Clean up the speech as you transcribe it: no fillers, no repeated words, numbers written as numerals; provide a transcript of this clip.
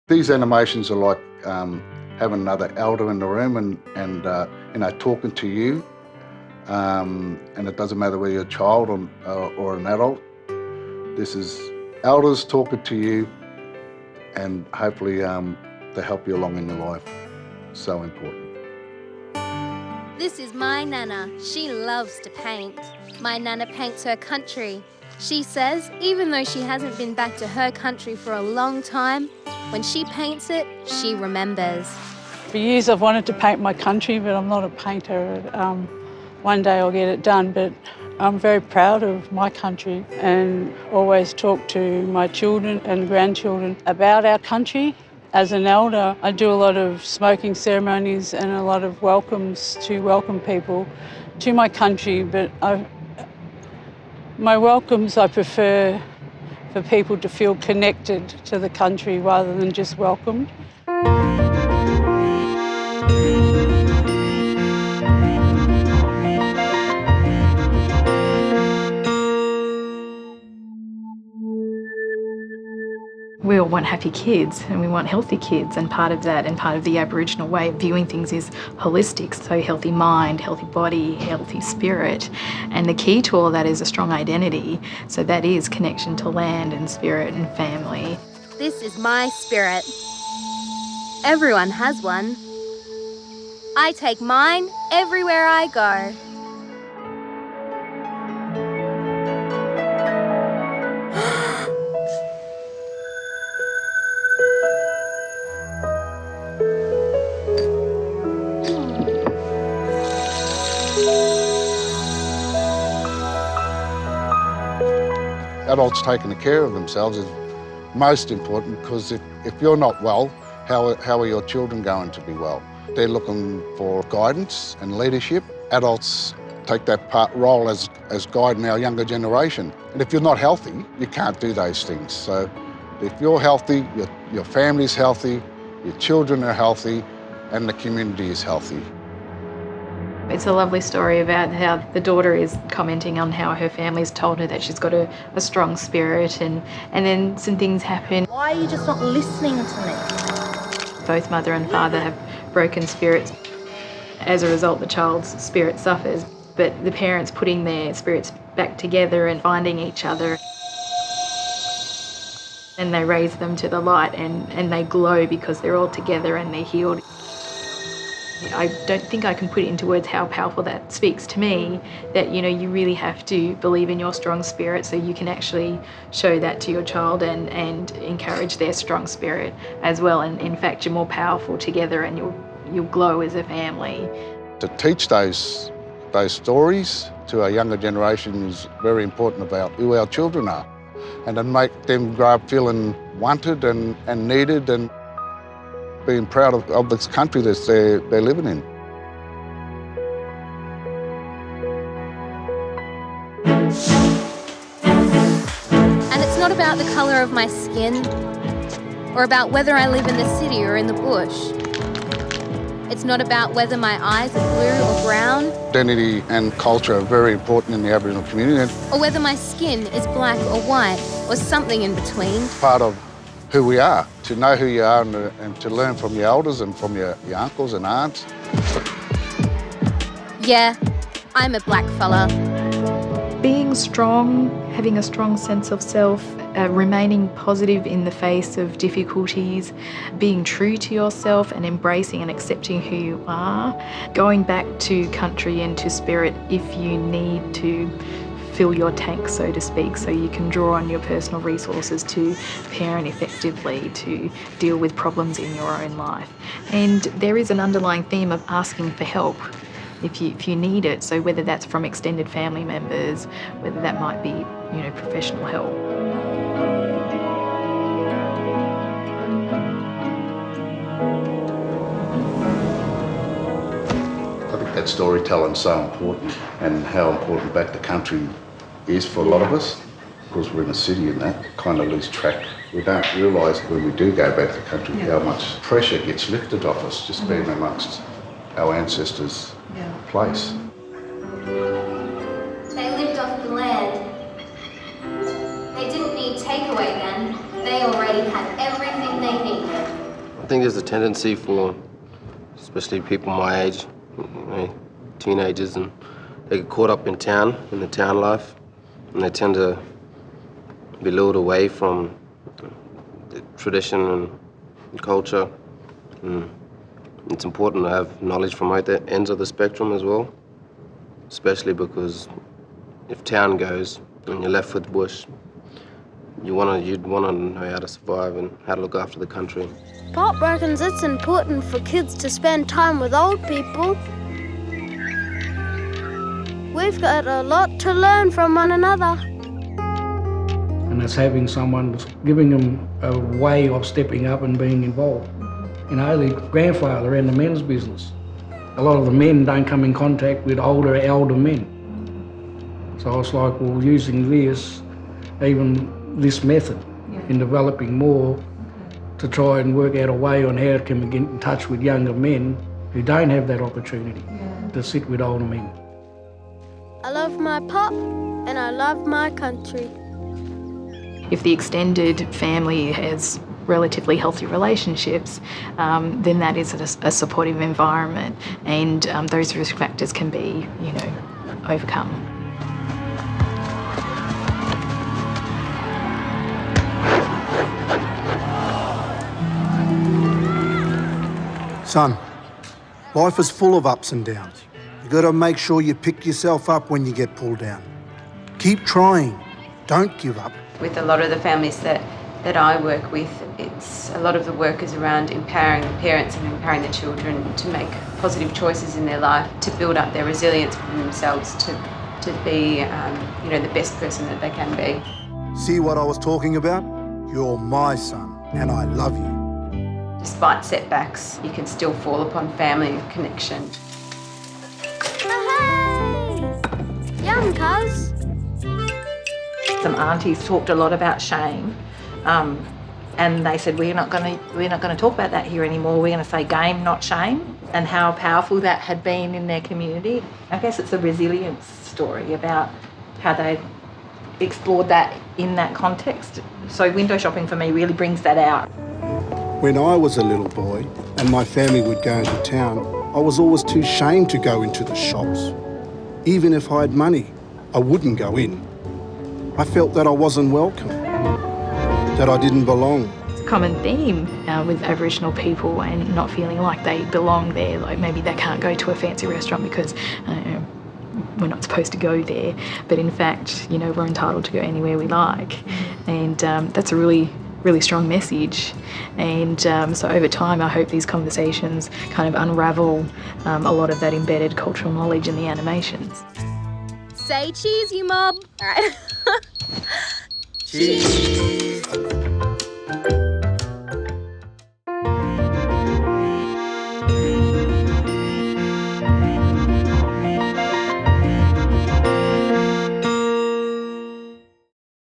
These animations are like having another elder in the room and talking to you. And it doesn't matter whether you're a child or an adult. This is elders talking to you and hopefully to help you along in your life. So important. This is my Nana. She loves to paint. My Nana paints her country. She says even though she hasn't been back to her country for a long time, when she paints it, she remembers. For years I've wanted to paint my country, but I'm not a painter. One day I'll get it done, but I'm very proud of my country and always talk to my children and grandchildren about our country. As an elder, I do a lot of smoking ceremonies and a lot of welcomes to welcome people to my country, but my welcomes I prefer for people to feel connected to the country rather than just welcomed. We all want happy kids and we want healthy kids, and part of that and part of the Aboriginal way of viewing things is holistic, so healthy mind, healthy body, healthy spirit. And the key to all that is a strong identity, so that is connection to land and spirit and family. This is my spirit. Everyone has one. I take mine everywhere I go. Adults taking care of themselves is most important, because if you're not well, how are your children going to be well? They're looking for guidance and leadership. Adults take that role as guiding our younger generation. And if you're not healthy, you can't do those things. So if you're healthy, your family's healthy, your children are healthy, and the community is healthy. It's a lovely story about how the daughter is commenting on how her family's told her that she's got a strong spirit, and then some things happen. Why are you just not listening to me? Both mother and father have broken spirits. As a result, the child's spirit suffers, but the parents putting their spirits back together and finding each other, and they raise them to the light and they glow because they're all together and they're healed. I don't think I can put it into words how powerful that speaks to me, that, you know, you really have to believe in your strong spirit so you can actually show that to your child and encourage their strong spirit as well. And in fact, you're more powerful together and you'll glow as a family. To teach those stories to our younger generation is very important about who our children are, and to make them grow up feeling wanted and needed and being proud of this country that they're living in. And it's not about the colour of my skin or about whether I live in the city or in the bush. It's not about whether my eyes are blue or brown. Identity and culture are very important in the Aboriginal community. Or whether my skin is black or white or something in between. Part of who we are, to know who you are and to learn from your elders and from your uncles and aunts. Yeah, I'm a black fella. Being strong, having a strong sense of self, remaining positive in the face of difficulties, being true to yourself and embracing and accepting who you are, going back to country and to spirit if you need to fill your tank, so to speak, so you can draw on your personal resources to parent effectively, to deal with problems in your own life. And there is an underlying theme of asking for help if you need it, so whether that's from extended family members, whether that might be, you know, professional help. I think that storytelling is so important, and how important back to country is for a lot of us. Because we're in a city and that kind of lose track. We don't realise when we do go back to country how much pressure gets lifted off us just being amongst our ancestors' place. They lived off the land. They didn't need takeaway then. They already had everything they needed. think there's a tendency for, especially people my age, teenagers, and they get caught up in the town life, and they tend to be lured away from the tradition and culture. And it's important to have knowledge from both ends of the spectrum as well, especially because if town goes and you're left with bush, you'd want to know how to survive and how to look after the country. Pop reckons it's important for kids to spend time with old people. We've got a lot to learn from one another. And it's having someone giving them a way of stepping up and being involved. You know, the grandfather ran the men's business. A lot of the men don't come in contact with elder men. So it's like, well, using this method in developing more to try and work out a way on how it can get in touch with younger men who don't have that opportunity to sit with older men. I love my pop and I love my country. If the extended family has relatively healthy relationships, then that is a supportive environment, and those risk factors can be, overcome. Son, life is full of ups and downs. You've got to make sure you pick yourself up when you get pulled down. Keep trying. Don't give up. With a lot of the families that I work with, a lot of the work is around empowering the parents and empowering the children to make positive choices in their life, to build up their resilience within themselves, to be the best person that they can be. See what I was talking about? You're my son, and I love you. Despite setbacks, you can still fall upon family and connection. Hey! Yum, cuz. Some aunties talked a lot about shame, and they said we're not going to talk about that here anymore. We're going to say game, not shame, and how powerful that had been in their community. I guess it's a resilience story about how they explored that in that context. So window shopping for me really brings that out. When I was a little boy and my family would go into town, I was always too ashamed to go into the shops. Even if I had money, I wouldn't go in. I felt that I wasn't welcome, that I didn't belong. It's a common theme with Aboriginal people and not feeling like they belong there, like maybe they can't go to a fancy restaurant because we're not supposed to go there, but in fact, we're entitled to go anywhere we like. And that's a really strong message. And so over time, I hope these conversations kind of unravel a lot of that embedded cultural knowledge in the animations. Say cheese, you mob. All right. Cheese.